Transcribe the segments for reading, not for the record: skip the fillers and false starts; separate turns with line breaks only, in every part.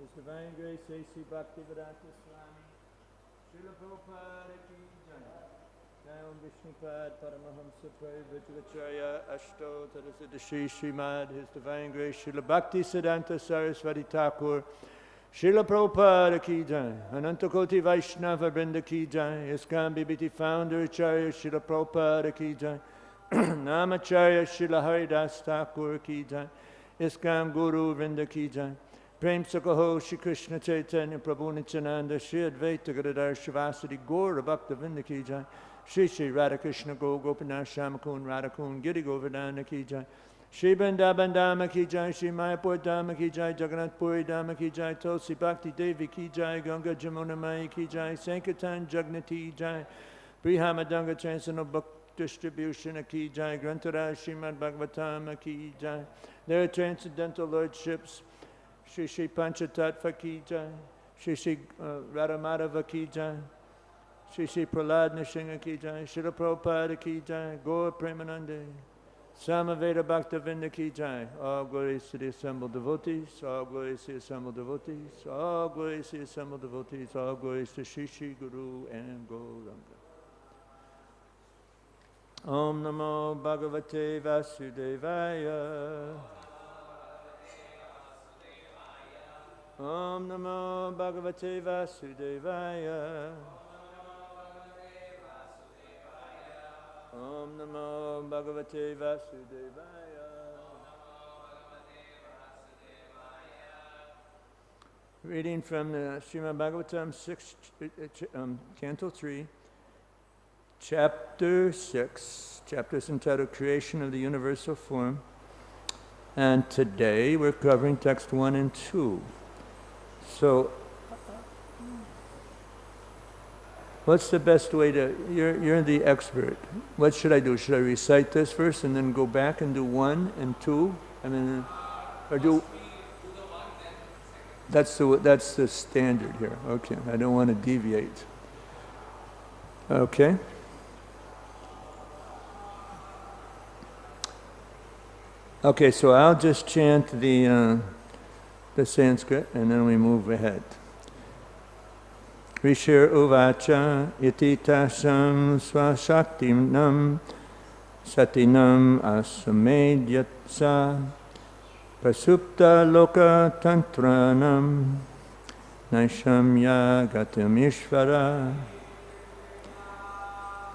His Divine Grace A.C. Bhaktivedanta Swami Srila Prabhupada Ki Jai. Jai Vishnupad Paramahamsa Parivajracharya Ashto Tadasiddhi Srimad. His Divine Grace Srila Bhakti Siddhanta Saraswati Thakur Srila Prabhupada Ki Jai. Anantakoti Vaishnava Vrinda Ki Jai. ISKCON BBT Founder Acharya Srila Prabhupada Ki Jai. Namacharya Srila Haridas Thakur Ki Jai. ISKCON Guru Vrinda Ki Jai. Prem Sakaho Shri Krishna Chaitanya Prabhu Nityananda Shri Advaita Gadadhar Shivasati Gaura Bhakta Vrinda Ki Jai. Shri Shri Radha Krishna Go Gopinath Shamakun Radhakun Giri Govardhana Ki Jai. Shri Vrindavan Dhamma Ki Jai. Shri Mayapur Dhamma Ki Jai. Jagannath Puri Dhamma Ki Jai. Tulsi Bhakti Devi Ki Jai. Ganga Jamuna Mai Ki Jai. Sankirtan Jagnati Jai. Brihamadanga Transcendental Book Distribution Ki Jai. Grantaraj Srimad Bhagavatam Ki Jai. Their transcendental lordships Shri Shri Pancha-tattva Ki Jai, Shri Shri Radhamadava Ki Jai, Shri Shri Prahlad Nishinga Ki Jai, Srila Prabhupada Ki Jai, Gaur Premanande, Samaveda Bhaktavinda Ki Jai. All glories to the assembled devotees, all glories to the assembled devotees, all glories to the assembled devotees, all glories to Shri Shri Guru and Gauranga. Om Namo Bhagavate Vasudevaya. Om Namo Bhagavate Vasudevaya. Om Namo Bhagavate Vasudevaya. Reading from the Srimad Bhagavatam 6, Canto 3, Chapter 6. Chapter is entitled Creation of the Universal Form. And today we're covering text 1 and 2. So, what's the best way to, you're the expert. What should I do? Should I recite this first and then go back and do 1 and 2? I mean, or do, that's the standard here. Okay, I don't want to deviate. Okay. Okay, so I'll just chant the Sanskrit, and then we move ahead. ṛṣir uvāca iti tāsāṁ sva-śaktīnāṁ satīnām asametya prasupta-loka-tantrāṇāṁ niśāmya gatim īśvaraḥ.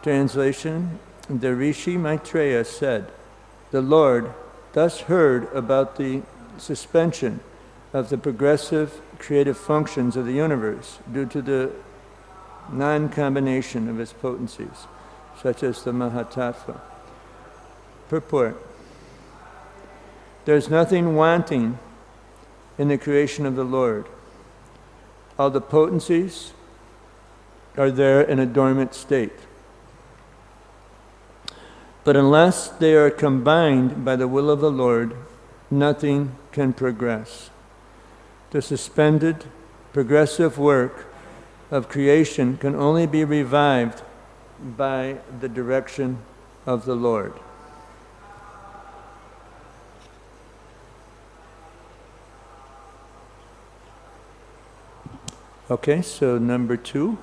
Translation: The Ṛṣi Maitreya said, "The Lord thus heard about the suspension of the progressive creative functions of the universe due to the non-combination of its potencies, such as the mahat-tattva." Purport: There's nothing wanting in the creation of the Lord. All the potencies are there in a dormant state. But unless they are combined by the will of the Lord, nothing can progress. The suspended, progressive work of creation can only be revived by the direction of the Lord. Okay, so number 2.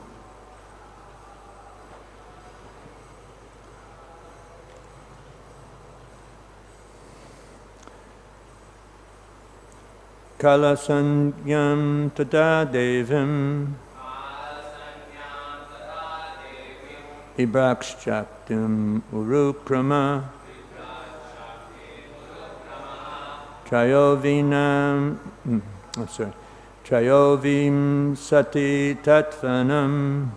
Kala-saññam tada devim ibrakshaktim urukrama trayovinam trayovim sati-tattvanam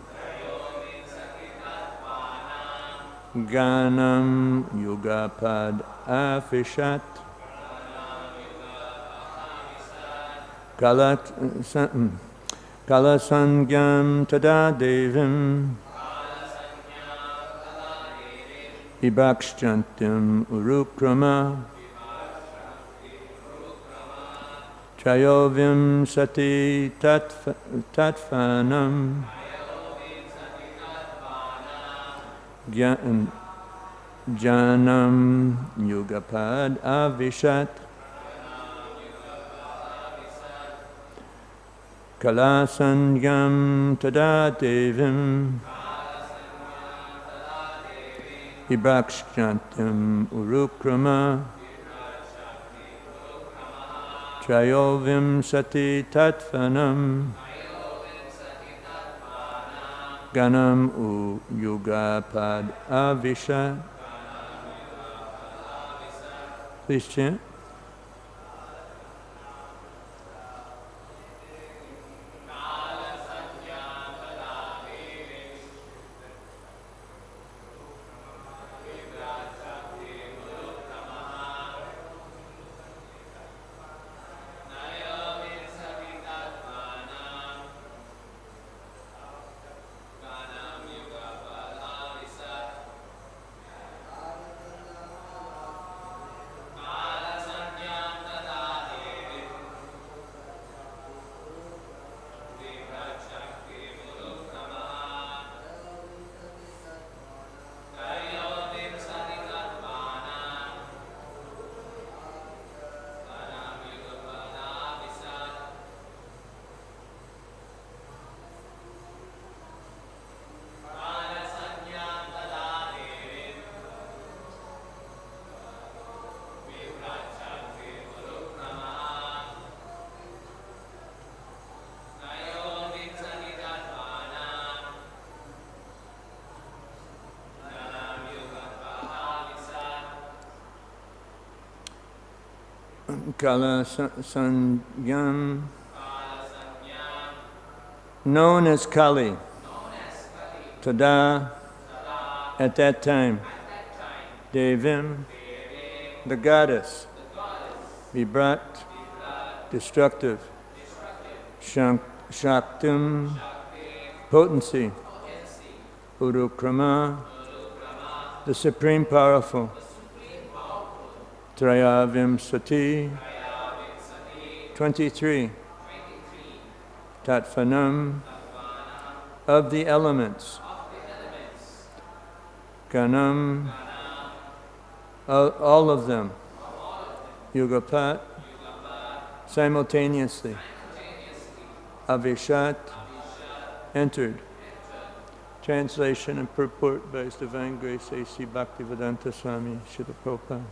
ganam yugapad afishat Kala-saññam tada devim ibrakshaktim urukrama trayovim sati-tattvanam janam yugapad avishat kalasanyam tada devim vibhakshantam urukrama trayovim sati tattvanam ganam yugapad avisha. Please chant. Kalasanyam, known as Kali, Tada, at that time, Devim, the goddess, Vibrat, destructive, Shaktīnāṁ, potency, Urukrama, the supreme powerful, Trayavim Sati, 23, Tattvanam, of the elements, Ganam, all of them, Yugapat, simultaneously, Avishat, entered. Translation and purport by His Divine Grace A.C. Bhaktivedanta Swami Srila Prabhupada.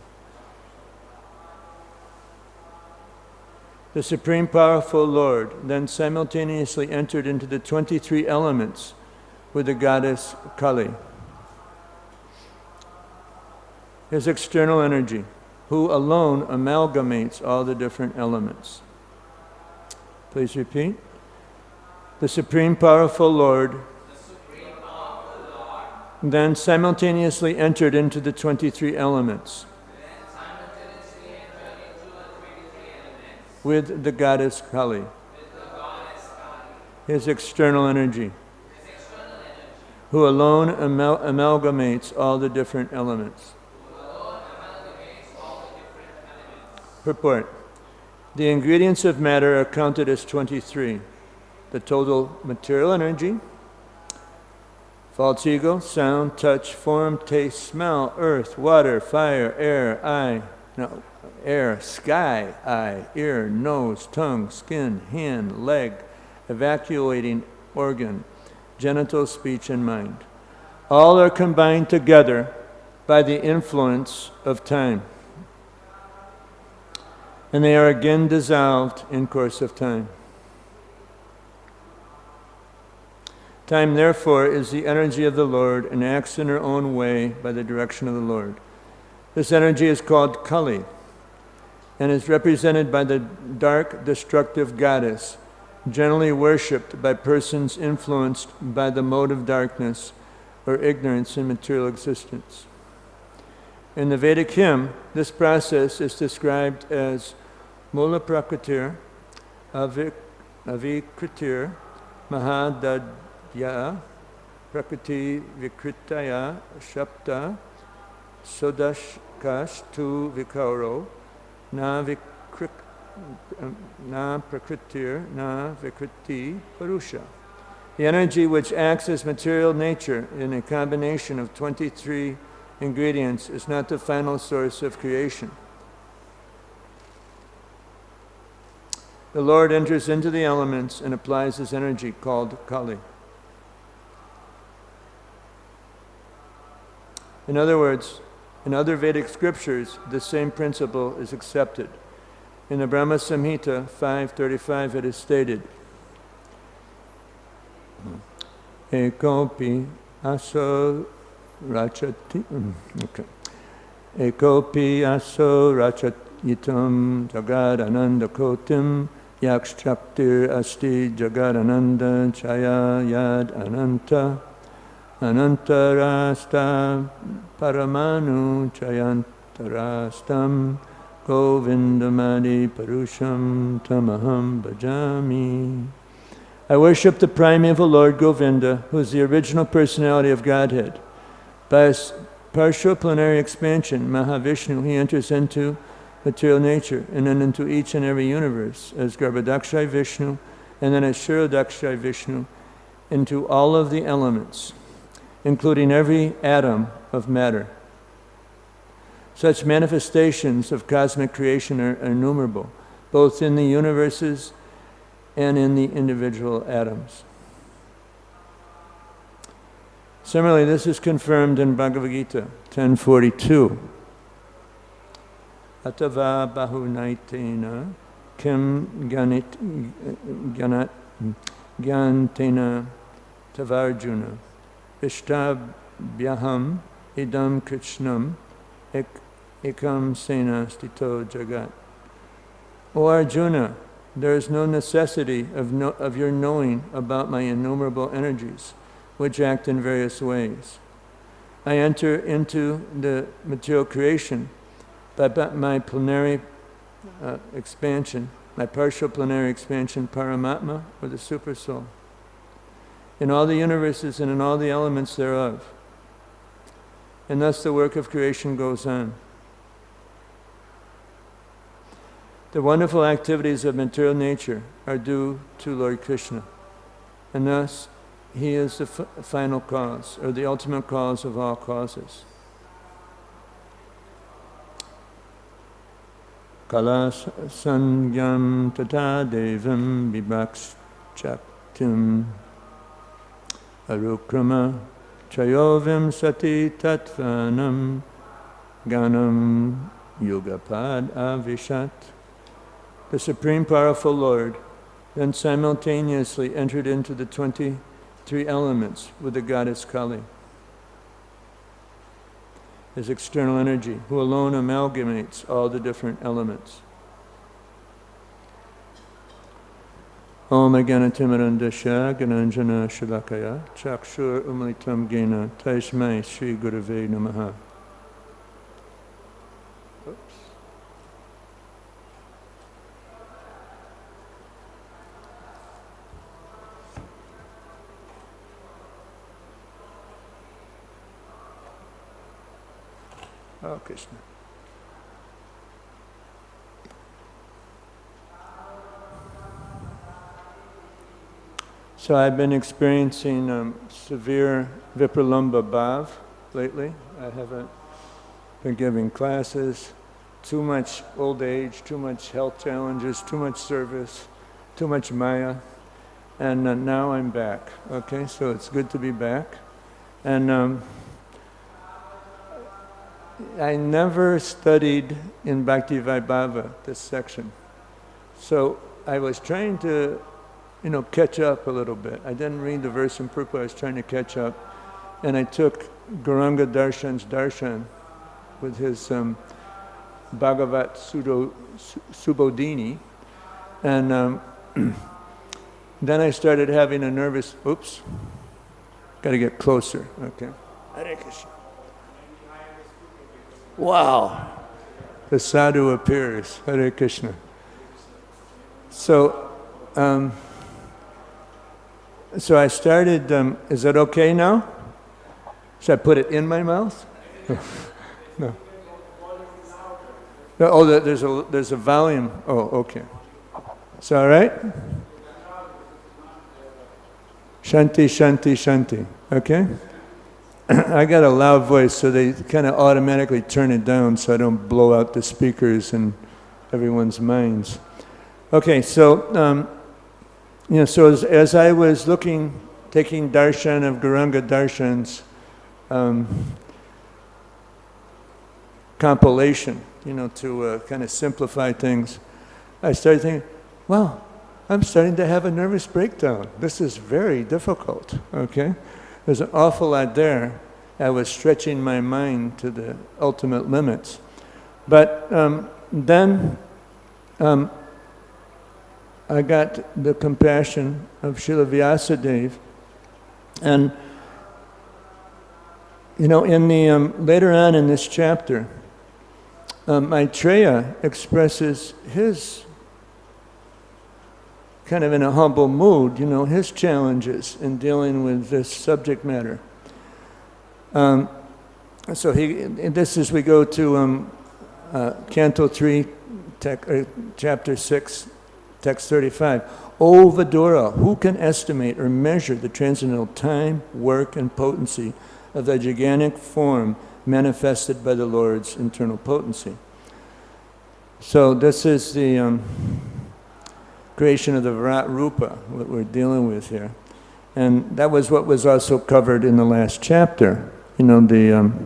The Supreme Powerful Lord then simultaneously entered into the 23 elements with the goddess Kali. His external energy, who alone amalgamates all the different elements. Please repeat. The Supreme Powerful Lord then simultaneously entered into the 23 elements with the goddess Kali. His external energy, who alone amalgamates all the different elements. Purport. The ingredients of matter are counted as 23. The total material energy, false ego, sound, touch, form, taste, smell, earth, water, fire, air, sky, eye, ear, nose, tongue, skin, hand, leg, evacuating organ, genital, speech, and mind. All are combined together by the influence of time. And they are again dissolved in course of time. Time, therefore, is the energy of the Lord and acts in her own way by the direction of the Lord. This energy is called Kali and is represented by the dark, destructive goddess, generally worshipped by persons influenced by the mode of darkness or ignorance in material existence. In the Vedic hymn, this process is described as Mula Prakritir, Avikritir, Mahat-tattva, Prakriti Vikritaya, Shapta, Sodashkash tu Vikaro, Na Prakritir, Na Vikriti Purusha. The energy which acts as material nature in a combination of 23 ingredients is not the final source of creation, the Lord enters into the elements and applies his energy called Kali. In other words, in other Vedic scriptures, the same principle is accepted. In the Brahma Samhita 5.35 it is stated, Ekopi aso rachati, Ekopi aso rachayitam jagadananda kotim yakshaktir asti jagadananda chaya yad ananta anantarasta paramanu chayantarastam govindamadi parusham tamaham bhajami. I worship the primeval Lord Govinda, who is the original personality of Godhead. By his partial plenary expansion, Mahavishnu, he enters into material nature and then into each and every universe as Garbhodakshay Vishnu and then as Kshirodakshay Vishnu into all of the elements, including every atom of matter. Such manifestations of cosmic creation are innumerable, both in the universes and in the individual atoms. Similarly, this is confirmed in Bhagavad Gita 10.42. Atava bahunaitena kim gyantena tavarjuna ishtabhyaham idam krishnam ekam sena stito jagat. O Arjuna, there is no necessity of your knowing about my innumerable energies, which act in various ways. I enter into the material creation by my plenary expansion, my partial plenary expansion, Paramatma, or the Super Soul, in all the universes and in all the elements thereof. And thus the work of creation goes on. The wonderful activities of material nature are due to Lord Krishna, and thus he is the final cause, or the ultimate cause of all causes. Kala sangyam tata devam vibhakshaktim arukrama chayovim sati tattvanam ganam yugapad avishat. The Supreme Powerful Lord then simultaneously entered into the 23 elements with the goddess Kali, his external energy, who alone amalgamates all the different elements. Om Agyanatimirandasya Gananjana Shalakaya Chakshur Umalitam Gena Taismai Sri Gurave Namaha. Oh, Krishna. So I've been experiencing severe vipralambha bhav lately. I haven't been giving classes, too much old age, too much health challenges, too much service, too much maya, and now I'm back. Okay, so it's good to be back. And I never studied in Bhakti Vaibhava, this section. So I was trying to, catch up a little bit. I didn't read the verse in Purport, I was trying to catch up. And I took Gauranga Darshan's Darshan with his Bhagavat Subodhini. And then I started having a nervous, got to get closer, okay. Hare Krishna. Wow, the sadhu appears. Hare Krishna. So, so I started. Is that okay now? Should I put it in my mouth? No. No. Oh, there's a volume. Oh, okay. Is that all right? Shanti, shanti, shanti. Okay. I got a loud voice, so they kind of automatically turn it down so I don't blow out the speakers and everyone's minds. Okay, so, so as I was taking darshan of Gauranga Darshan's compilation, to kind of simplify things, I started thinking, wow, I'm starting to have a nervous breakdown. This is very difficult, okay? There's an awful lot there. I was stretching my mind to the ultimate limits. But then I got the compassion of Srila Vyasadeva, and in the later on in this chapter, Maitreya expresses his kind of in a humble mood, his challenges in dealing with this subject matter. So this is, we go to Canto 3, Chapter 6, Text 35. O Vidura, who can estimate or measure the transcendental time, work, and potency of the gigantic form manifested by the Lord's internal potency? So this is the creation of the Virat Rupa, what we're dealing with here. And that was what was also covered in the last chapter, the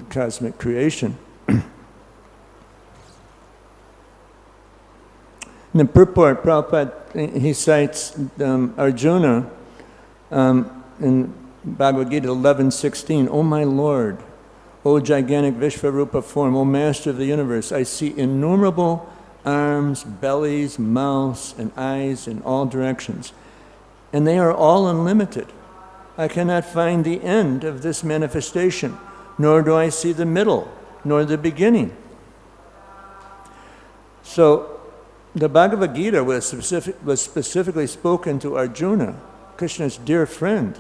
cosmic creation. In the Purport, Prabhupada, he cites Arjuna in Bhagavad Gita 11:16, O my Lord, O gigantic Vishvarupa form, O Master of the universe, I see innumerable arms, bellies, mouths, and eyes in all directions, and they are all unlimited. I cannot find the end of this manifestation, nor do I see the middle, nor the beginning. So, the Bhagavad Gita was specifically spoken to Arjuna, Krishna's dear friend.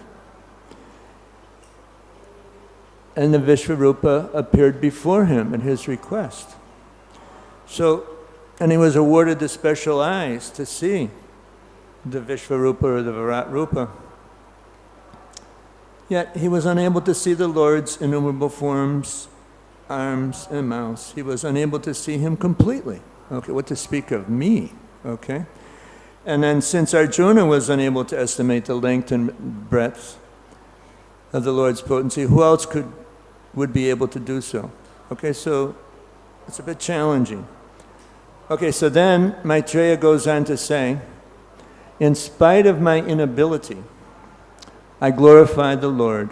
And the Vishvarupa appeared before him at his request. So, and he was awarded the special eyes to see the Vishvarupa or the Virat Rupa. Yet he was unable to see the Lord's innumerable forms, arms, and mouths. He was unable to see him completely. Okay, what to speak of me, okay? And then since Arjuna was unable to estimate the length and breadth of the Lord's potency, who else would be able to do so? Okay, so it's a bit challenging. Okay, so then Maitreya goes on to say, in spite of my inability, I glorify the Lord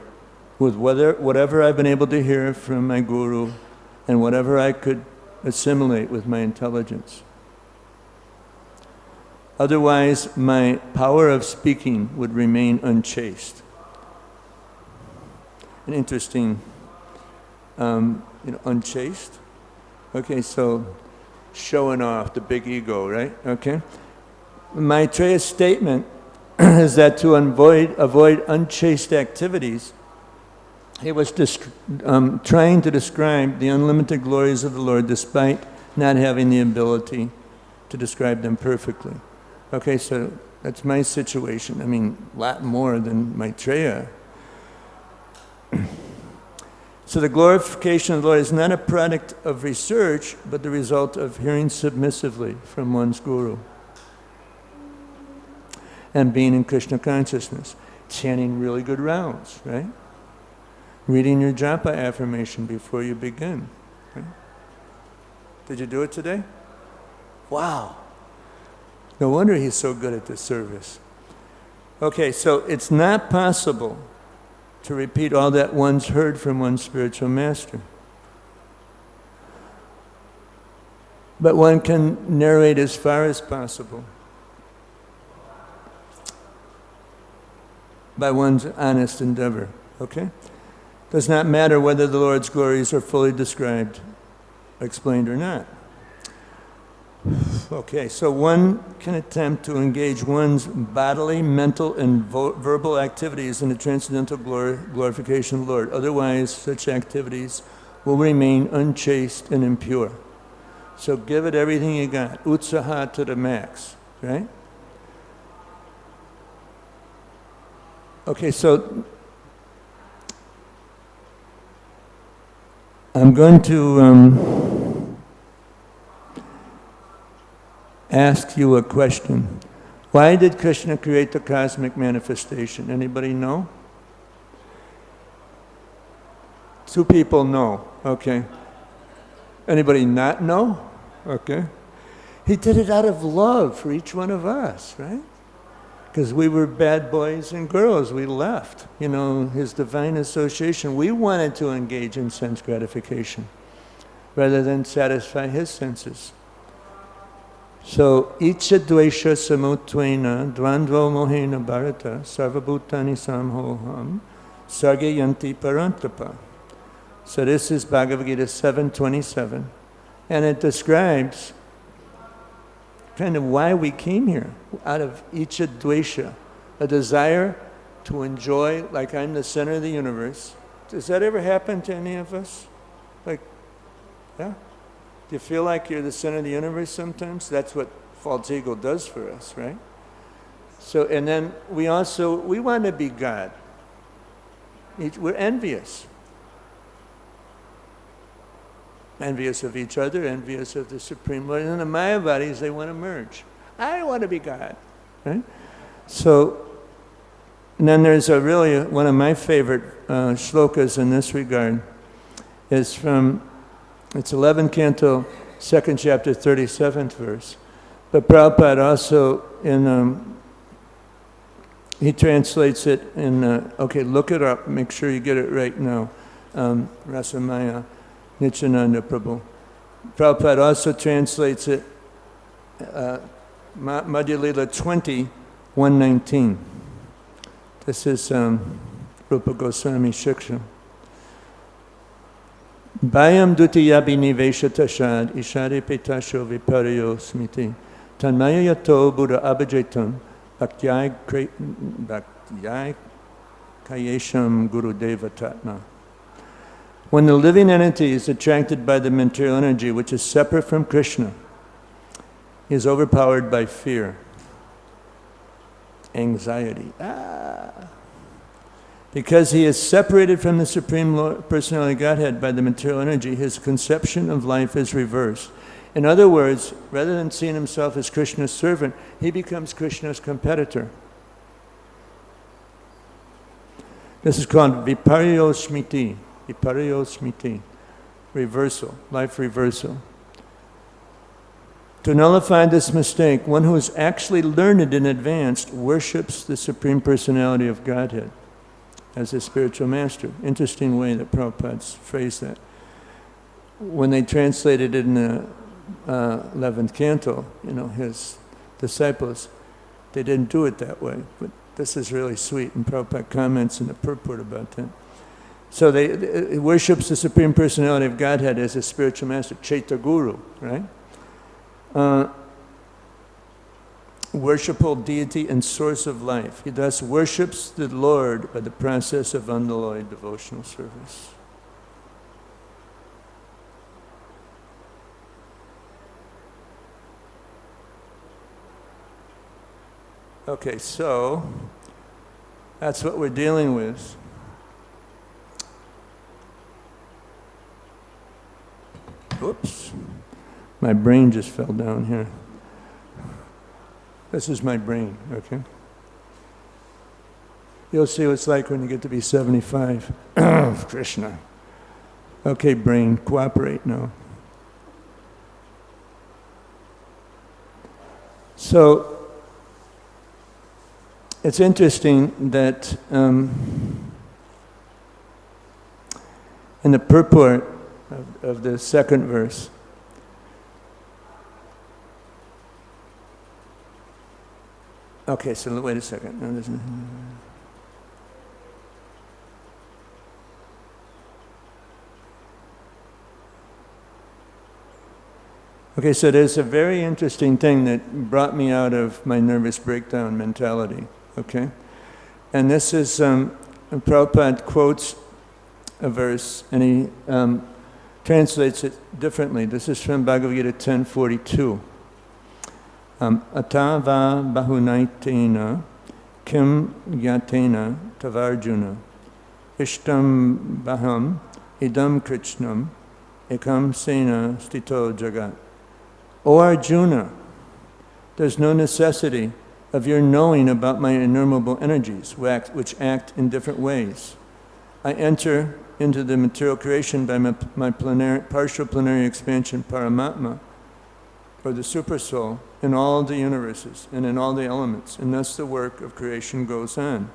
with whatever I've been able to hear from my guru and whatever I could assimilate with my intelligence. Otherwise, my power of speaking would remain unchaste. An interesting, unchaste. Okay, so showing off the big ego, right? Okay. Maitreya's statement is that to avoid unchaste activities, he was trying to describe the unlimited glories of the Lord despite not having the ability to describe them perfectly. Okay, so that's my situation. I mean, a lot more than Maitreya. So the glorification of the Lord is not a product of research, but the result of hearing submissively from one's guru and being in Krishna consciousness, chanting really good rounds, right? Reading your japa affirmation before you begin. Right? Did you do it today? Wow. No wonder he's so good at this service. Okay, so it's not possible to repeat all that one's heard from one's spiritual master. But one can narrate as far as possible by one's honest endeavor, okay? Does not matter whether the Lord's glories are fully described, explained or not. Okay, so one can attempt to engage one's bodily, mental, and verbal activities in the transcendental glorification of the Lord. Otherwise, such activities will remain unchaste and impure. So give it everything you got, utsaha to the max, right? Okay, so I'm going to ask you a question. Why did Krishna create the cosmic manifestation? Anybody know? Two people know. Okay. Anybody not know? Okay. He did it out of love for each one of us, right? Because we were bad boys and girls. We left, his divine association. We wanted to engage in sense gratification rather than satisfy his senses. So, icha dvesha samutvena dvandvo mohena bharata sarvabhutani samhoham sargayanti parantapa. So this is Bhagavad Gita 7:27. And it describes kind of why we came here, out of icha dvesha, a desire to enjoy, like I'm the center of the universe. Does that ever happen to any of us? Yeah? Do you feel like you're the center of the universe sometimes? That's what false ego does for us, right? So, and then we want to be God. We're envious. Envious of each other, envious of the Supreme Lord. And the Mayavadis, they want to merge. I want to be God, right? So, and then there's one of my favorite shlokas in this regard is from, it's 11th canto, 2nd chapter, 37th verse. But Prabhupada also, he translates it in, okay, look it up, make sure you get it right now, Rasamaya. Nityananda Prabhu. Prabhupada also translates it, Madhya Lila 20, 119. This is Rupa Goswami Shiksha. Bhayam dutiyabi nivesha tashad ishare petasho viparyo smiti tanmaya yato buddha abhajetam bhaktyai kayesham guru deva tatma. When the living entity is attracted by the material energy, which is separate from Krishna, he is overpowered by fear, anxiety. Because he is separated from the Supreme Personality Godhead by the material energy, his conception of life is reversed. In other words, rather than seeing himself as Krishna's servant, he becomes Krishna's competitor. This is called viparyo smriti. Viparyo smriti, reversal, life reversal. To nullify this mistake, one who is actually learned and advanced worships the Supreme Personality of Godhead as a spiritual master. Interesting way that Prabhupada's phrased that. When they translated it in the 11th canto, his disciples, they didn't do it that way. But this is really sweet, and Prabhupada comments in the Purport about that. So he worships the Supreme Personality of Godhead as a spiritual master, Chaita Guru, right? Worshipful deity and source of life. He thus worships the Lord by the process of unalloyed devotional service. Okay, so that's what we're dealing with. Oops, my brain just fell down here. This is my brain, okay? You'll see what it's like when you get to be 75. Krishna. Okay, brain, cooperate now. So, it's interesting that in the purport of the second verse, okay, so wait a second. Okay, so there's a very interesting thing that brought me out of my nervous breakdown mentality, okay? And this is, Prabhupada quotes a verse, and he translates it differently. This is from Bhagavad Gita 10:42. Atava bahunaitena kim yatena tavarjuna ishtam baham idam krishnam ekam sena stito jagat. O Arjuna, there's no necessity of your knowing about my innumerable energies, which act in different ways. I enter into the material creation by my partial plenary expansion Paramatma, or the Supersoul, in all the universes and in all the elements, and thus the work of creation goes on.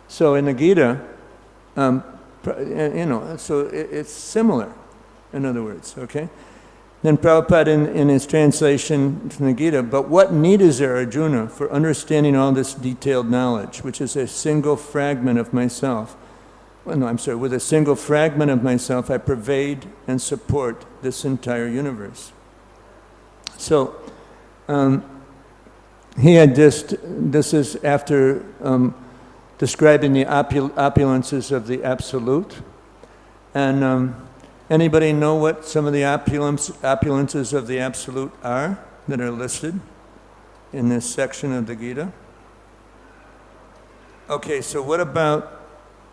So in the Gita, so it's similar, in other words, okay? Then Prabhupada in his translation from the Gita, but what need is there, Arjuna, for understanding all this detailed knowledge, which is a single fragment of myself? Well, no, I'm sorry, with a single fragment of myself, I pervade and support this entire universe. So, he had this is after describing the opulences of the Absolute. And anybody know what some of the opulences of the Absolute are that are listed in this section of the Gita? Okay, so what about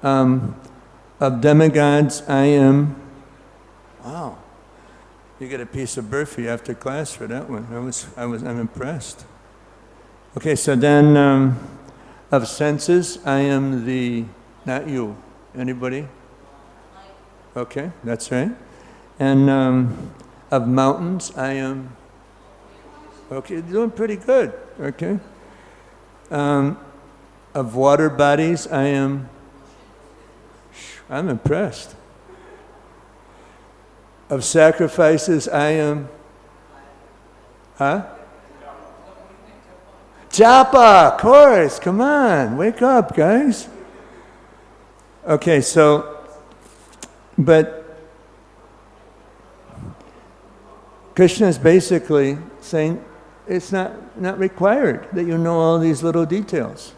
of demigods I am... Wow, you get a piece of burfi after class for that one. I'm impressed. Okay, so then of senses I am the... Not you. Anybody? Okay, that's right. And of mountains, I am... Okay, you're doing pretty good, okay. Of water bodies, I'm impressed. Of sacrifices, I am... Huh? Japa, of course, come on, wake up, guys. Okay, so... But Krishna is basically saying it's not required that you know all these little details.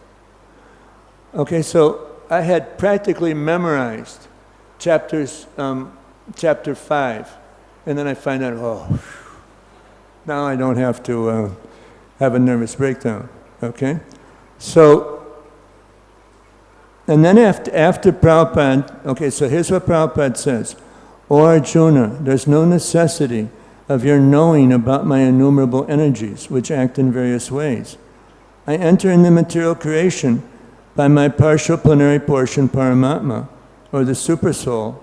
Okay, so I had practically memorized chapter 5, and then I find out, oh, now I don't have to have a nervous breakdown. Okay, so. And then after Prabhupada, okay, so here's what Prabhupada says. O Arjuna, there's no necessity of your knowing about my innumerable energies, which act in various ways. I enter in the material creation by my partial plenary portion Paramatma, or the Supersoul,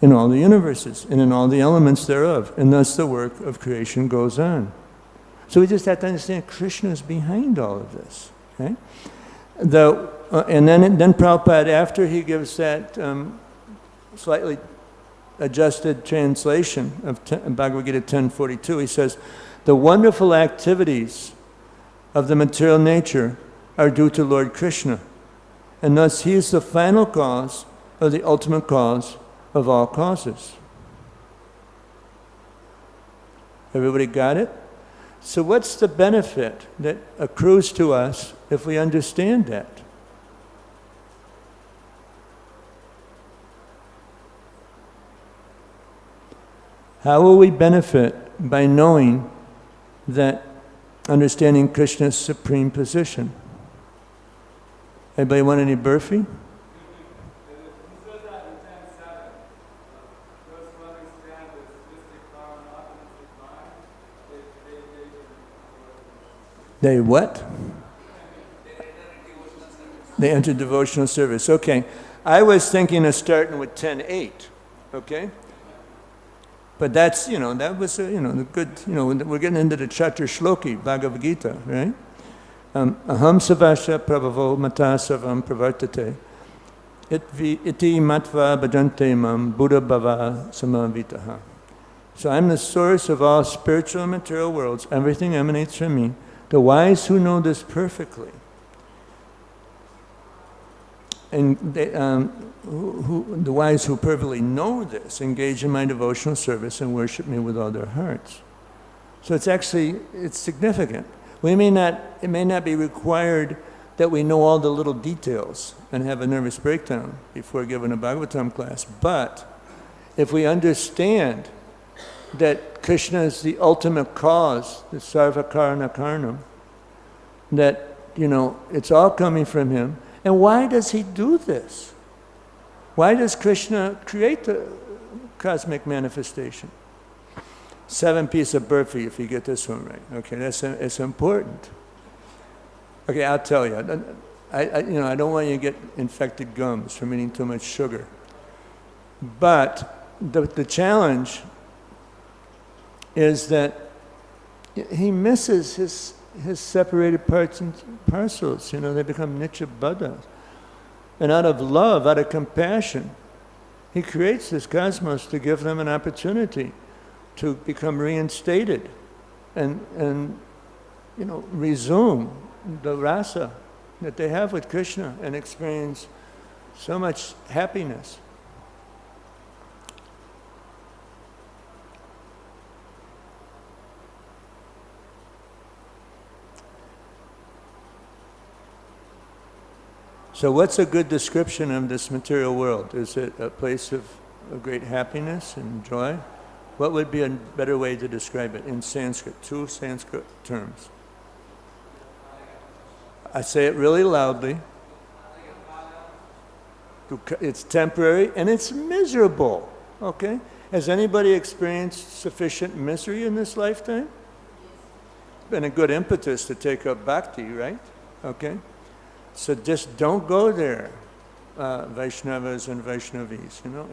in all the universes and in all the elements thereof, and thus the work of creation goes on. So we just have to understand Krishna is behind all of this. Okay? And then Prabhupada, after he gives that slightly adjusted translation of Bhagavad Gita 10:42, he says, the wonderful activities of the material nature are due to Lord Krishna, and thus he is the final cause or the ultimate cause of all causes. Everybody got it? So what's the benefit that accrues to us if we understand that? How will we benefit by knowing that, understanding Krishna's supreme position? Anybody want any burfi? They what? They entered devotional service. Okay. I was thinking of starting with 10:8. Okay? But that's, that was, the good, we're getting into the Chatur Shloki, Bhagavad Gita, right? Aham savasya prabhavo mata savam pravartate iti matva bhajante mam buddha bhava samavitaha. So I'm the source of all spiritual and material worlds. Everything emanates from me. The wise who know this perfectly, and the wise who perfectly know this, engage in my devotional service and worship me with all their hearts. So it's significant. It may not be required that we know all the little details and have a nervous breakdown before giving a Bhagavatam class, but if we understand that Krishna is the ultimate cause, the sarva karana karanam, that, it's all coming from him. And why does he do this? Why does Krishna create the cosmic manifestation? 7 pieces of burfi if you get this one right. Okay, it's important. Okay, I'll tell you. I don't want you to get infected gums from eating too much sugar. But the challenge is that he misses his separated parts and parcels. You know, they become nitya buddhas. And out of love, out of compassion, he creates this cosmos to give them an opportunity to become reinstated and you know, resume the rasa that they have with Krishna and experience so much happiness. So what's a good description of this material world? Is it a place of great happiness and joy? What would be a better way to describe it in Sanskrit? 2 Sanskrit terms. I say it really loudly. It's temporary and it's miserable, okay? Has anybody experienced sufficient misery in this lifetime? It's been a good impetus to take up bhakti, right? Okay? So just don't go there, Vaishnavas and Vaishnavis, you know,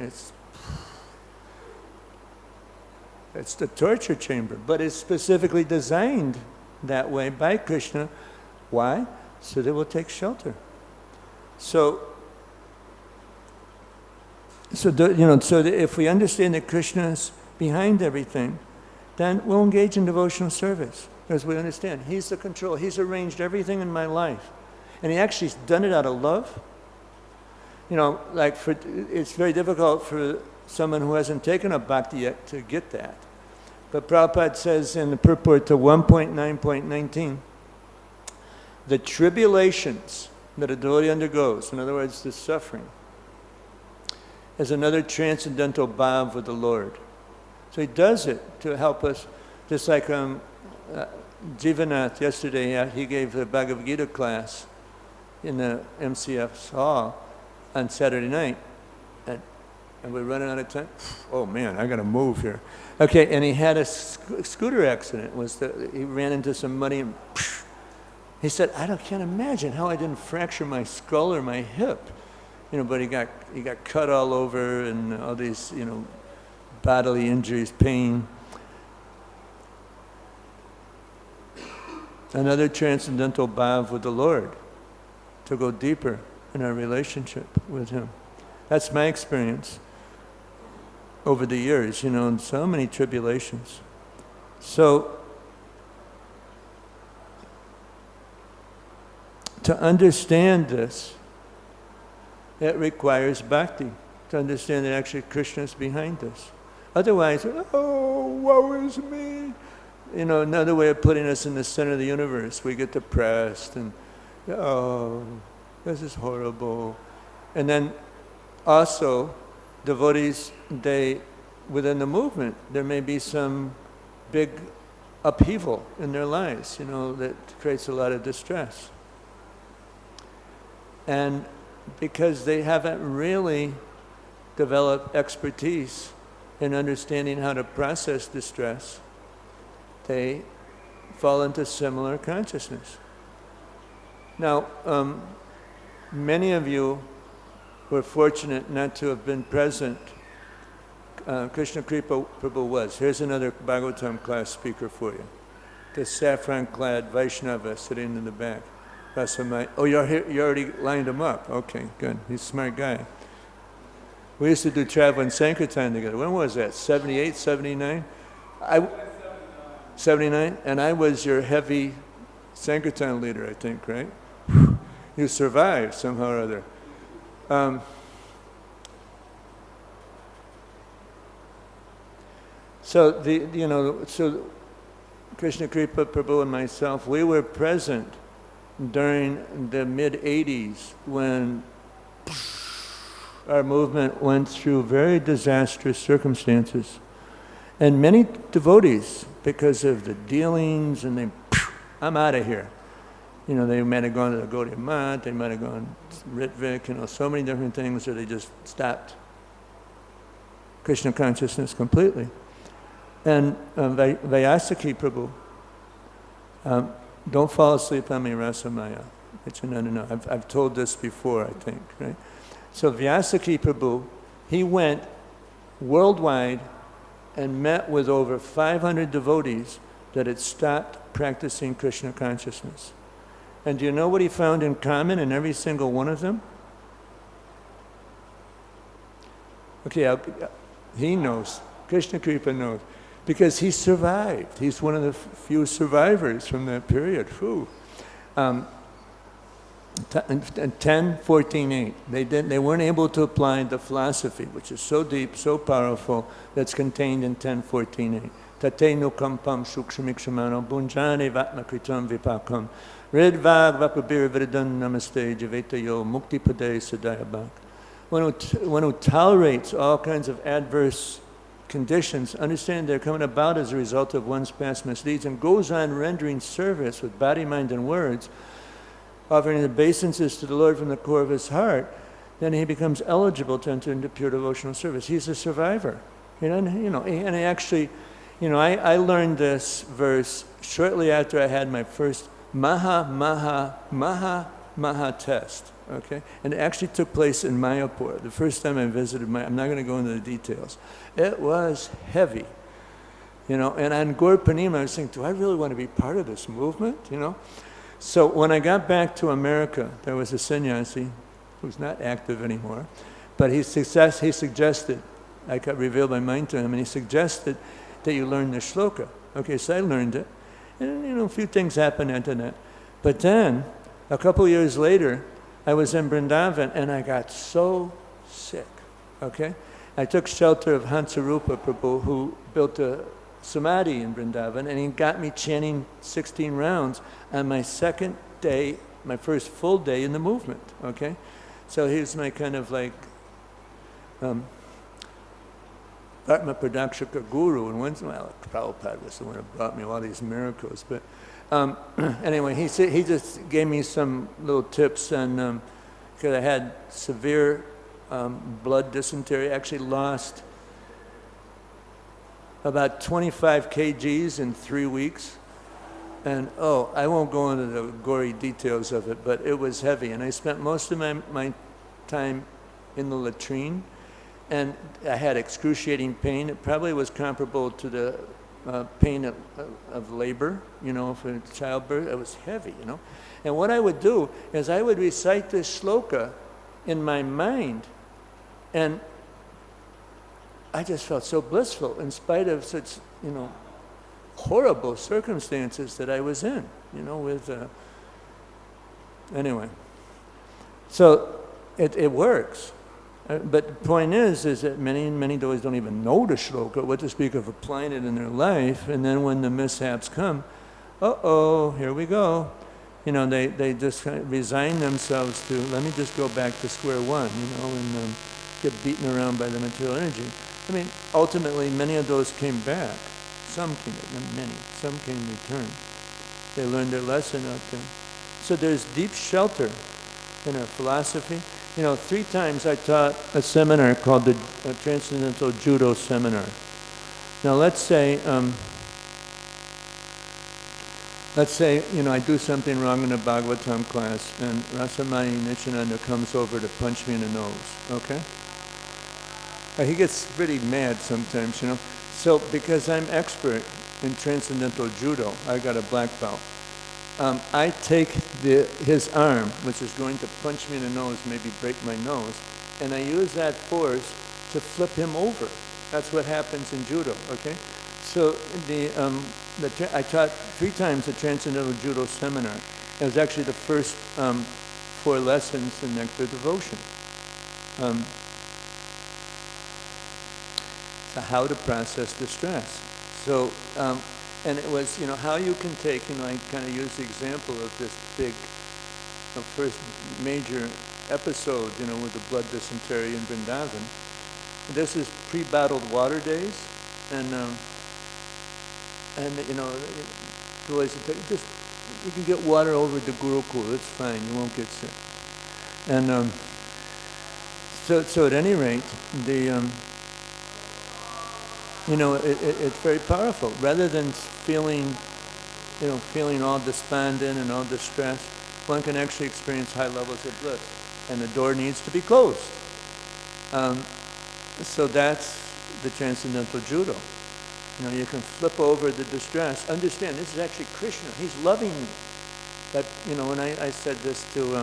it's the torture chamber, but it's specifically designed that way by Krishna. Why? So they will take shelter. So if we understand that Krishna is behind everything, then we'll engage in devotional service, because we understand He's the control. He's arranged everything in my life. And He actually's done it out of love. You know, like it's very difficult for someone who hasn't taken up bhakti yet to get that. But Prabhupada says in the Purport to 1.9.19, the tribulations that a devotee undergoes, in other words, the suffering, is another transcendental bhav with the Lord. So He does it to help us, just like Jivanath yesterday, he gave the Bhagavad Gita class in the MCF's hall on Saturday night, and we're running out of time. Oh man, I got to move here. Okay, and he had a scooter accident. He ran into some muddy, and he said, can't imagine how I didn't fracture my skull or my hip, you know. But he got cut all over and all these, you know, bodily injuries, pain. Another transcendental bhav with the Lord, to go deeper in our relationship with Him. That's my experience over the years, you know, in so many tribulations. So, to understand this, it requires bhakti, to understand that actually Krishna is behind this. Otherwise, oh, woe is me. You know, another way of putting us in the center of the universe. We get depressed and, oh, this is horrible. And then also, devotees, within the movement, there may be some big upheaval in their lives, you know, that creates a lot of distress. And because they haven't really developed expertise in understanding how to process distress, they fall into similar consciousness. Now, many of you were fortunate not to have been present. Krishna Kripa Prabhu was. Here's another Bhagavatam class speaker for you. The saffron-clad Vaishnava sitting in the back. Oh, you're here, you already lined him up. Okay, good. He's a smart guy. We used to do travel and Sankirtan together. When was that? 78, 79? 79? And I was your heavy Sankirtan leader, I think, right? You survived somehow or other. So Krishna Kripa Prabhu and myself, we were present during the mid-80s when our movement went through very disastrous circumstances. And many devotees, because of the dealings, and I'm out of here. You know, they might have gone to the Gaudiya Math, they might have gone to Ritvik, you know, so many different things, or they just stopped Krishna consciousness completely. And Vyasaki Prabhu, don't fall asleep on me, Rasamaya. No. I've told this before, I think, right? So Vyasaki Prabhu, he went worldwide and met with over 500 devotees that had stopped practicing Krishna consciousness. And do you know what he found in common in every single one of them? Okay, he knows. Krishna Kripa knows. Because he survived. He's one of the few survivors from that period. 10.14.8. They weren't able to apply the philosophy, which is so deep, so powerful, that's contained in 10.14.8. Tate nukampam sukshamikshamano bunjani vatmakritam vipakam redvag vapabir vridan namaste javetayo muktipade sadayabak. One who tolerates all kinds of adverse conditions, understand they're coming about as a result of one's past misdeeds, and goes on rendering service with body, mind, and words, offering obeisances to the Lord from the core of his heart, then he becomes eligible to enter into pure devotional service. He's a survivor. And he actually, I learned this verse shortly after I had my first maha test. Okay, and it actually took place in Mayapur. The first time I visited I'm not going to go into the details. It was heavy, and on Gaur Purnima I was thinking, do I really want to be part of this movement, So when I got back to America, there was a sannyasi who's not active anymore, but he suggested, I got revealed my mind to him, and he suggested that you learn the shloka. Okay, so I learned it, and a few things happened after that. But then, a couple years later, I was in Vrindavan and I got so sick, okay? I took shelter of Hansarupa Prabhu, who built a samadhi in Vrindavan, and he got me chanting 16 rounds on my second day, my first full day in the movement, okay? So he was my kind of like Atma Pradakshika guru, and once in a while, Prabhupada was the one who brought me all these miracles, but anyway, he just gave me some little tips on, because I had severe blood dysentery. I actually lost about 25 kgs in 3 weeks. And I won't go into the gory details of it, but it was heavy. And I spent most of my time in the latrine, and I had excruciating pain. It probably was comparable to the pain of labor, for childbirth. It was heavy, And what I would do is I would recite this shloka in my mind, and I just felt so blissful in spite of such, horrible circumstances that I was in, anyway. So it works. But the point is that many devotees don't even know the shloka, what to speak of applying it in their life, and then when the mishaps come, here we go. They just kind of resign themselves to, let me just go back to square one, and get beaten around by the material energy. I mean, ultimately, many of those came back. Some came, not many, some came returned. They learned their lesson out there. So there's deep shelter in our philosophy. 3 times I taught a seminar called the Transcendental Judo Seminar. Now let's say, I do something wrong in a Bhagavatam class, and Rasamani Nityananda comes over to punch me in the nose, okay? He gets pretty mad sometimes, So because I'm expert in Transcendental Judo, I got a black belt. I take his arm, which is going to punch me in the nose, maybe break my nose, and I use that force to flip him over. That's what happens in judo, okay? So I taught 3 times the Transcendental Judo Seminar. It was actually the first 4 lessons in Nectar Devotion. So how to process distress. So, and it was, how you can take, I kind of used the example of this big, first major episode, with the blood dysentery in Vrindavan. This is pre-bottled water days, and the boys would tell you, you can get water over the Gurukul, it's fine, you won't get sick. And so at any rate, you know, it's very powerful. Rather than feeling, you know, feeling all despondent and all distressed, one can actually experience high levels of bliss. And the door needs to be closed. So that's the transcendental judo. You know, you can flip over the distress. Understand, this is actually Krishna. He's loving me. But, you know, when I said this to,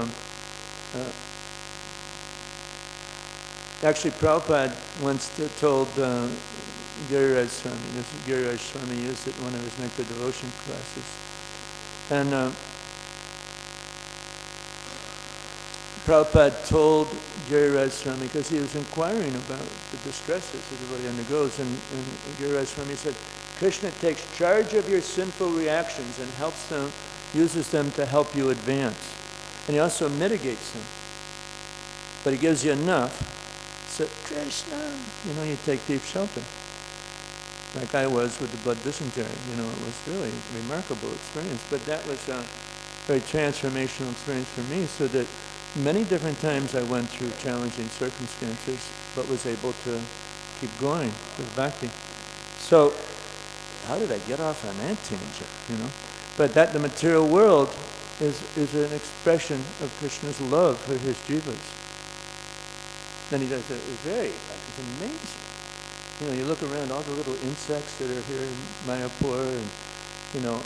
actually Prabhupada once told Giriraj Swami, Giriraj Swami used it in one of his Nectar Devotion classes. And Prabhupada told Giriraj Swami, because he was inquiring about the distresses everybody undergoes, and Giriraj Swami said, Krishna takes charge of your sinful reactions and helps them, uses them to help you advance. And he also mitigates them. But he gives you enough, so Krishna, you know, you take deep shelter. Like I was with the blood dysentery, you know, it was really a remarkable experience. But that was a very transformational experience for me, so that many different times I went through challenging circumstances, but was able to keep going with bhakti. So, how did I get off on that tangent, you know? But that the material world is an expression of Krishna's love for his jivas. Then he does it very, it's amazing. You know, you look around, all the little insects that are here in Mayapur, and, you know,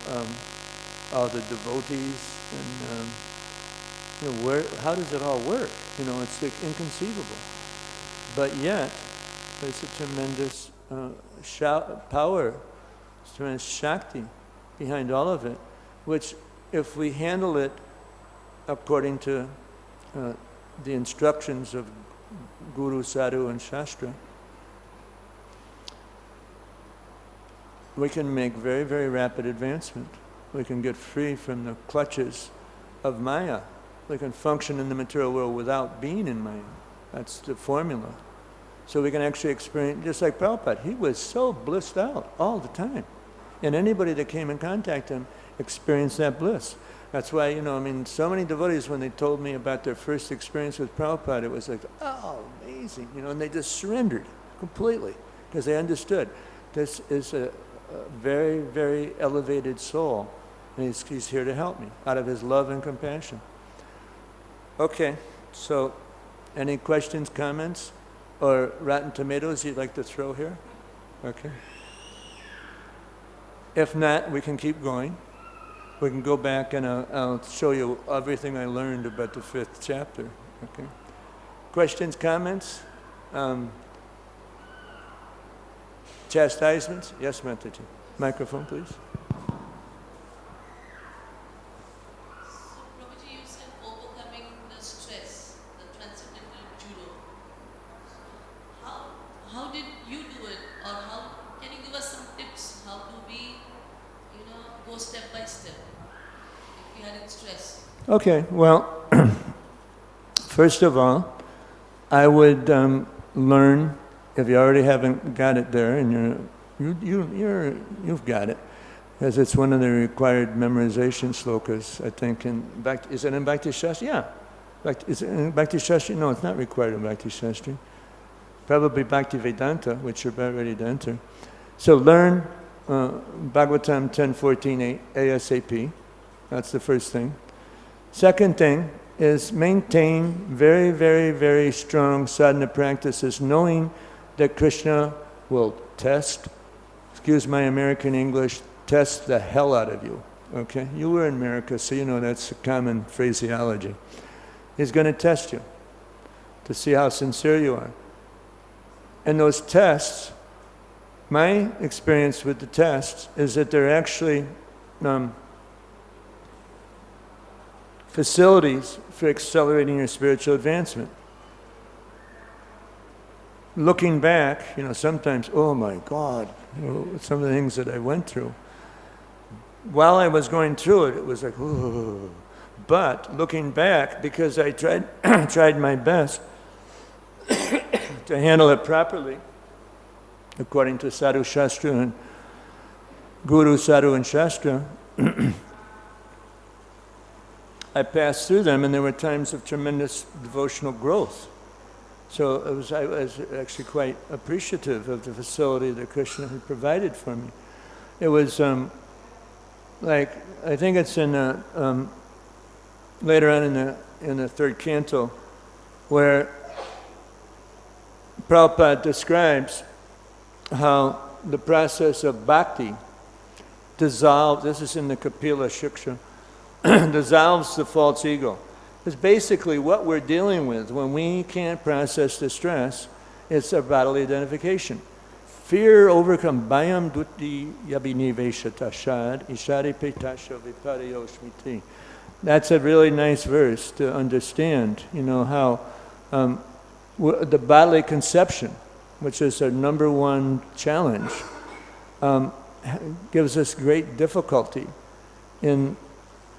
all the devotees, and, you know, how does it all work? You know, it's like inconceivable. But yet, there's a tremendous power, tremendous shakti behind all of it, which, if we handle it according to the instructions of Guru, Sadhu, and Shastra, we can make very, very rapid advancement. We can get free from the clutches of Maya. We can function in the material world without being in Maya. That's the formula. So we can actually experience, just like Prabhupada, he was so blissed out all the time. And anybody that came in contact with him experienced that bliss. That's why, you know, I mean, so many devotees, when they told me about their first experience with Prabhupada, it was like, oh, amazing, you know, and they just surrendered completely, because they understood this is a very, very elevated soul, and he's here to help me out of his love and compassion. Okay, so any questions, comments, or rotten tomatoes you'd like to throw here? Okay. If not, we can keep going. We can go back and I'll show you everything I learned about the 5th chapter. Okay. Questions, comments? Chastisements? Yes, Mataji. Microphone, please. Okay, well, first of all, I would learn, if you already haven't got it there, and you've got it, because it's one of the required memorization slokas, I think, is it in Bhakti Shastri? Yeah. Is it in Bhakti Shastri? No, it's not required in Bhakti Shastri. Probably Bhakti Vedanta, which you're about ready to enter. So learn Bhagavatam 10:14 ASAP. That's the first thing. Second thing is maintain very, very, very strong sadhana practices, knowing that Krishna will test, excuse my American English, test the hell out of you. Okay? You were in America, so you know that's a common phraseology. He's going to test you to see how sincere you are. And those tests, my experience with the tests is that they're actually facilities for accelerating your spiritual advancement. Looking back, you know, sometimes, oh my God, you know, some of the things that I went through. While I was going through it, it was like, oh. But looking back, because I tried my best to handle it properly, according to Sadhu Shastra and Guru, Sadhu and Shastra, I passed through them, and there were times of tremendous devotional growth. So I was actually quite appreciative of the facility that Krishna had provided for me. It was like, I think it's in later on in the third canto, where Prabhupada describes how the process of bhakti dissolves, this is in the Kapila Shiksha, dissolves the false ego. It's basically what we're dealing with when we can't process distress. It's a bodily identification. Fear overcome bayam dutti yabinivesha tashad ishari petasha vipariyo shmiti. That's a really nice verse to understand, you know, how the bodily conception, which is our number one challenge, gives us great difficulty in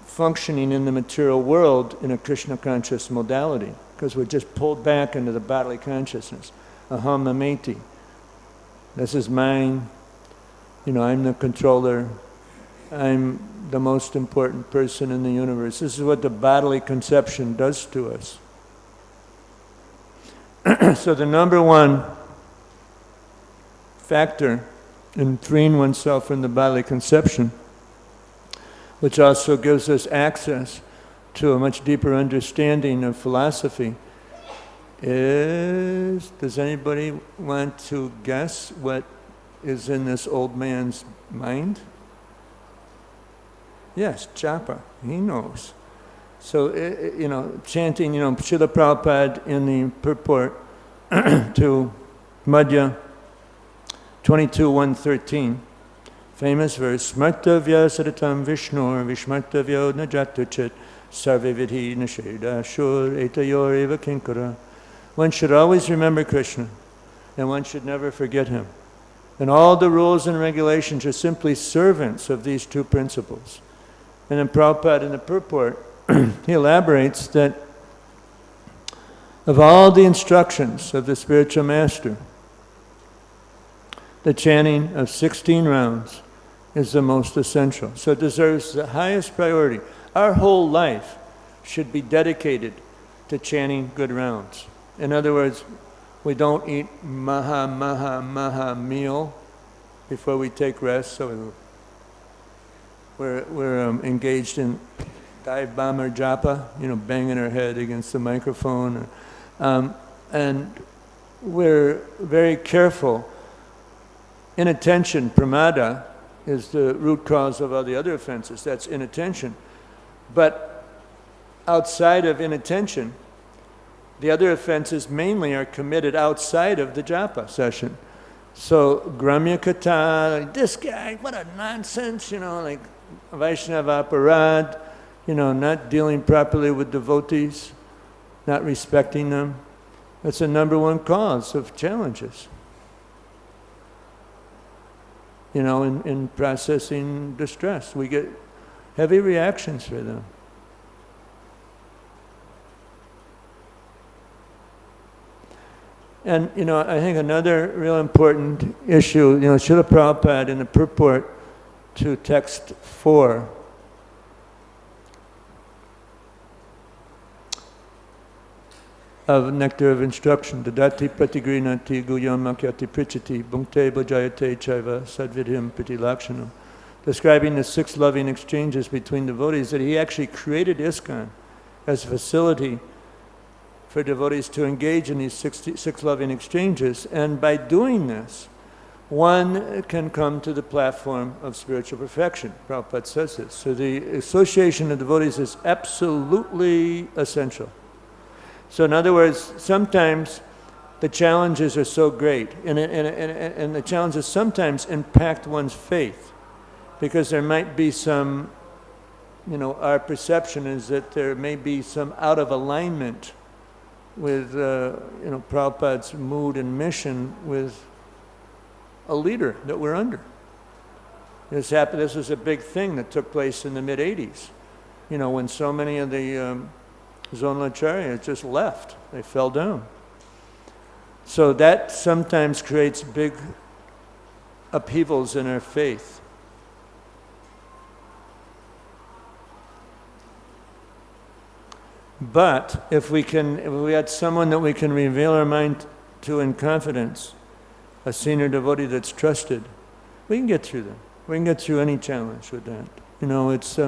functioning in the material world in a Krishna conscious modality, because we're just pulled back into the bodily consciousness. Aham mameti. This is mine. You know, I'm the controller. I'm the most important person in the universe. This is what the bodily conception does to us. So the number one factor in freeing oneself from the bodily conception, which also gives us access to a much deeper understanding of philosophy, is, does anybody want to guess what is in this old man's mind? Yes, japa, he knows. So, you know, chanting, you know, Srila Prabhupada in the Purport to Madhya 22:113, famous verse, Smartavya sadatam Vishnur Vishmartavyo najatuchit sarve vidhi nisheda shur etayor eva kinkara. One should always remember Krishna, and one should never forget him. And all the rules and regulations are simply servants of these two principles. And then Prabhupada in the Purport, he elaborates that of all the instructions of the spiritual master, the chanting of 16 rounds is the most essential. So it deserves the highest priority. Our whole life should be dedicated to chanting good rounds. In other words, we don't eat maha meal before we take rest, so we're engaged in dive bomber japa, you know, banging our head against the microphone. And we're very careful. Inattention, pramada, is the root cause of all the other offenses. That's inattention. But outside of inattention, the other offenses mainly are committed outside of the japa session. So, gramya kata, this guy, what a nonsense, you know, like Vaishnava aparad, you know, not dealing properly with devotees, not respecting them. That's the number one cause of challenges, you know, in processing distress. We get heavy reactions for them. And, you know, I think another real important issue, you know, Srila Prabhupada in the Purport to text 4, of Nectar of Instruction, Dadati Pratigrinati Guyam Makyati Prichati Bhunkte Bhajayate Chaiva Sadvidhim Priti Lakshanam, describing the 6 loving exchanges between devotees, that he actually created ISKCON as a facility for devotees to engage in these six loving exchanges. And by doing this, one can come to the platform of spiritual perfection. Prabhupada says this. So the association of devotees is absolutely essential. So in other words, sometimes the challenges are so great, and the challenges sometimes impact one's faith, because there might be some, you know, our perception is that there may be some out of alignment with, you know, Prabhupada's mood and mission with a leader that we're under. This happened. This was a big thing that took place in the mid-'80s. You know, when so many of the Zonlacharya just left, they fell down. So that sometimes creates big upheavals in our faith. But if we had someone that we can reveal our mind to in confidence, a senior devotee that's trusted, we can get through them. We can get through any challenge with that. It's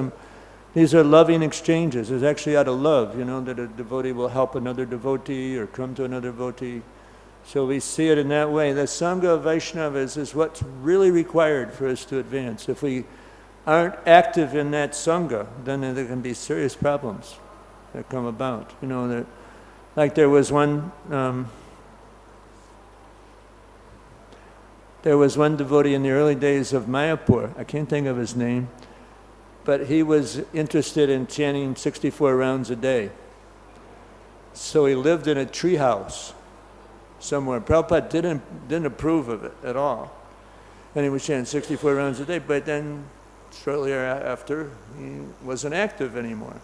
these are loving exchanges. It's actually out of love, that a devotee will help another devotee or come to another devotee. So we see it in that way. The Sangha of Vaishnavas is what's really required for us to advance. If we aren't active in that Sangha, then there can be serious problems that come about. Like there was one devotee in the early days of Mayapur, I can't think of his name, but he was interested in chanting 64 rounds a day. So he lived in a tree house somewhere. Prabhupada didn't approve of it at all. And he was chanting 64 rounds a day, but then shortly after, he wasn't active anymore.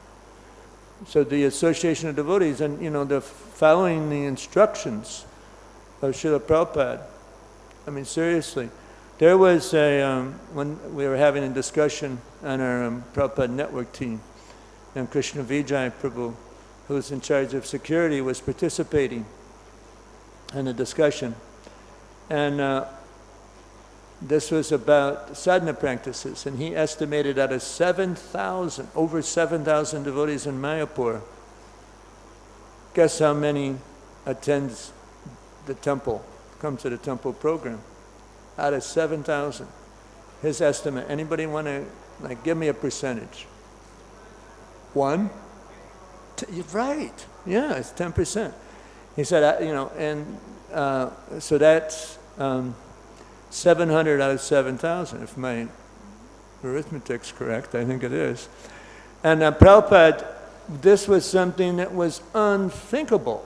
So the association of devotees and, the following the instructions of Srila Prabhupada, I mean, seriously. There was when we were having a discussion on our Prabhupada network team, and Krishna Vijay Prabhu, who's in charge of security, was participating in the discussion. And this was about sadhana practices, and he estimated out of over 7,000 devotees in Mayapur, guess how many attends the temple, come to the temple program? Out of 7,000. His estimate. Anybody want to give me a percentage? 1? You're right. Yeah, it's 10%. He said, so that's 700 out of 7,000, if my arithmetic's correct. I think it is. And Prabhupada, this was something that was unthinkable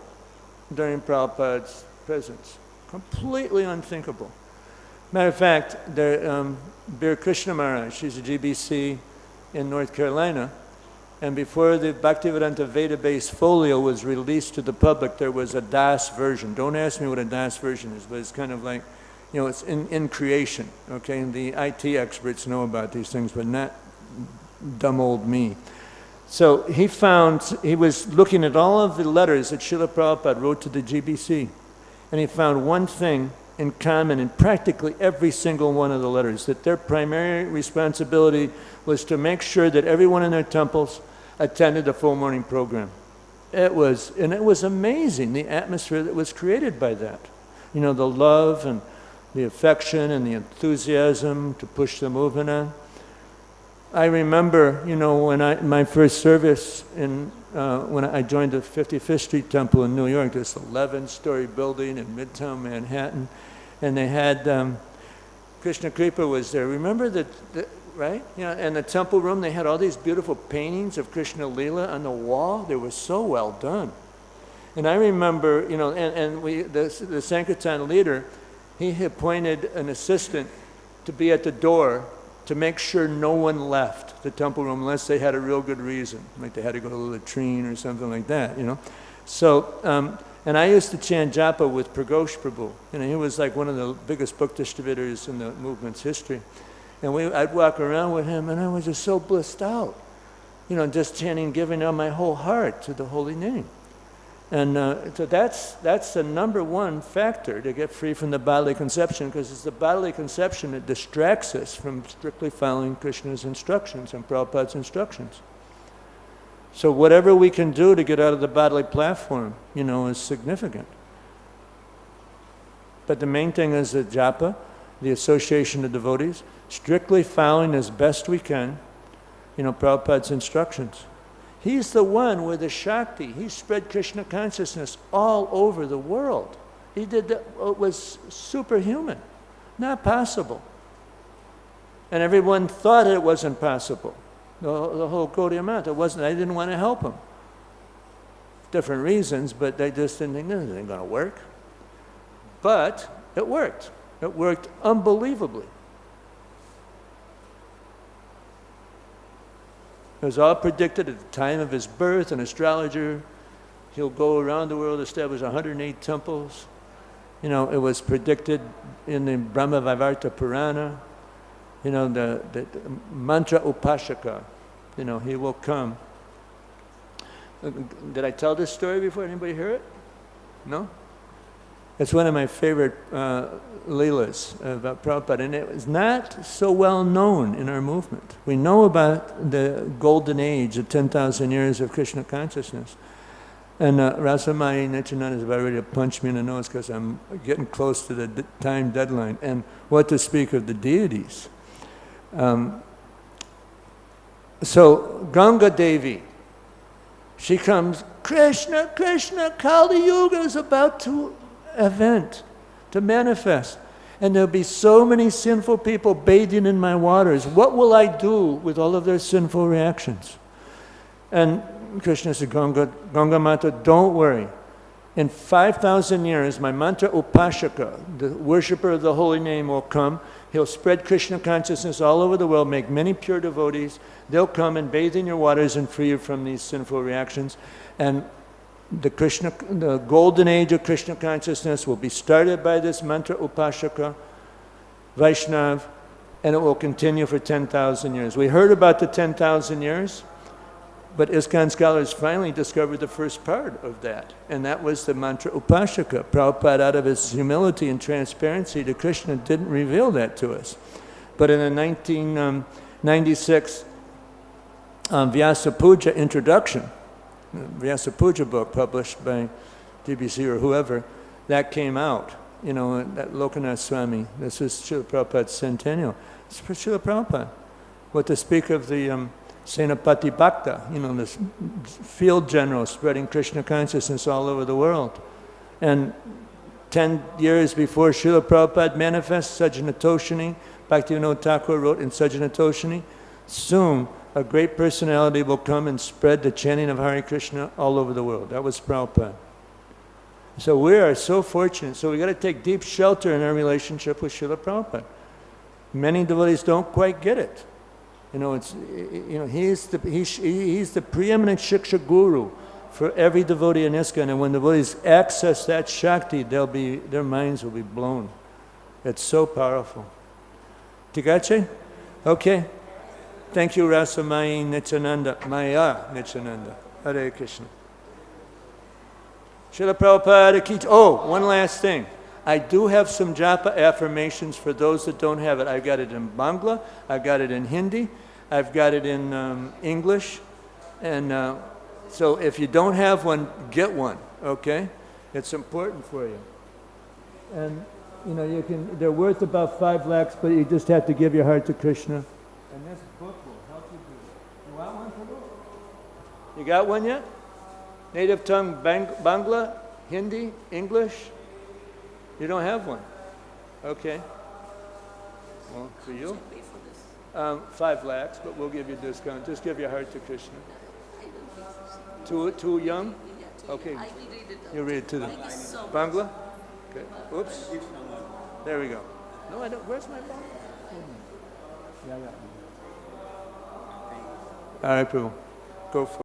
during Prabhupada's presence. Completely unthinkable. Matter of fact, Bir Krishna Maharaj, she's a GBC in North Carolina, and before the Bhaktivedanta Veda-based folio was released to the public, there was a Das version. Don't ask me what a Das version is, but it's kind of like, it's in creation, okay? And the IT experts know about these things, but not dumb old me. So he was looking at all of the letters that Srila Prabhupada wrote to the GBC, and he found one thing in common in practically every single one of the letters, that their primary responsibility was to make sure that everyone in their temples attended the full morning program. It was amazing, the atmosphere that was created by that. The love and the affection and the enthusiasm to push the movement on. I remember, when my first service when I joined the 55th Street Temple in New York, this 11-story building in Midtown Manhattan, and they had Krishna Kripa was there. Remember that, right? And the temple room, they had all these beautiful paintings of Krishna Lila on the wall. They were so well done. And I remember, the Sankirtan leader, he appointed an assistant to be at the door to make sure no one left the temple room unless they had a real good reason, like they had to go to the latrine or something like that, So, and I used to chant japa with Pragosh Prabhu. He was like one of the biggest book distributors in the movement's history. And I'd walk around with him, and I was just so blissed out, just chanting, giving out my whole heart to the holy name. And so that's the number one factor to get free from the bodily conception, because it's the bodily conception that distracts us from strictly following Krishna's instructions and Prabhupada's instructions. So whatever we can do to get out of the bodily platform, is significant. But the main thing is the japa, the association of devotees, strictly following as best we can, Prabhupada's instructions. He's the one with the Shakti. He spread Krishna consciousness all over the world. He did that. It was superhuman, not possible. And everyone thought it wasn't possible. The whole Gaudiya Math, it wasn't. They didn't want to help him. Different reasons, but they just didn't think this ain't going to work. But it worked. It worked unbelievably. It was all predicted at the time of his birth. An astrologer, he'll go around the world, establish 108 temples. It was predicted in the Brahma Vaivarta Purana. The mantra upashaka, he will come. Did I tell this story before? Anybody hear it? No? It's one of my favorite leelas about Prabhupada, and it was not so well known in our movement. We know about the golden age of 10,000 years of Krishna consciousness. And Ṛṣi Maitreya is about ready to punch me in the nose because I'm getting close to the time deadline. And what to speak of the deities. So Ganga Devi, she comes, Krishna, Krishna, Kali Yuga is about to manifest. And there'll be so many sinful people bathing in my waters. What will I do with all of their sinful reactions? And Krishna said, Ganga Mata, don't worry. In 5,000 years, my mantra Upashaka, the worshipper of the holy name, will come. He'll spread Krishna consciousness all over the world, make many pure devotees. They'll come and bathe in your waters and free you from these sinful reactions. And the golden age of Krishna consciousness will be started by this mantra Upashaka, Vaishnav, and it will continue for 10,000 years. We heard about the 10,000 years, but ISKCON scholars finally discovered the first part of that, and that was the mantra Upashaka. Prabhupada, out of his humility and transparency to Krishna, didn't reveal that to us. But in the 1996 Vyasa Puja introduction, Vyasa Puja book published by DBC or whoever, that came out, you know, that Lokanath Swami. This is Srila Prabhupada's centennial. It's for Srila Prabhupada. What to speak of the Senapati Bhakta, you know, this field general spreading Krishna consciousness all over the world. And 10 years before Srila Prabhupada manifests, Sajjana Toshini, Bhaktivinoda Thakur wrote in Sajjana Toshini, soon a great personality will come and spread the chanting of Hare Krishna all over the world. That was Prabhupada. So we are so fortunate. So we got to take deep shelter in our relationship with Srila Prabhupada. Many devotees don't quite get it. You know, he's the preeminent Shiksha Guru for every devotee in ISKCON, and when devotees access that Shakti, their minds will be blown. It's so powerful. Tigache? Okay. Thank you, Ṛṣi Maitreya Nityananda. Hare Krishna. Srila Prabhupada ki. Oh, one last thing. I do have some japa affirmations for those that don't have it. I've got it in Bangla, I've got it in Hindi, I've got it in English, and so if you don't have one, get one, okay? It's important for you. And you know, they're worth about 5 lakhs, but you just have to give your heart to Krishna. And this book will help you do it. You want one for this? You got one yet? Native tongue Bangla, Hindi, English? You don't have one? Okay. Well, for you? 5 lakhs, but we'll give you a discount. Just give your heart to Krishna. Too young? Okay. You read it to them. Bangla? Okay. Oops. There we go. No, I don't. Where's my Bangla? Yeah. All right, Prabhu. Go for it.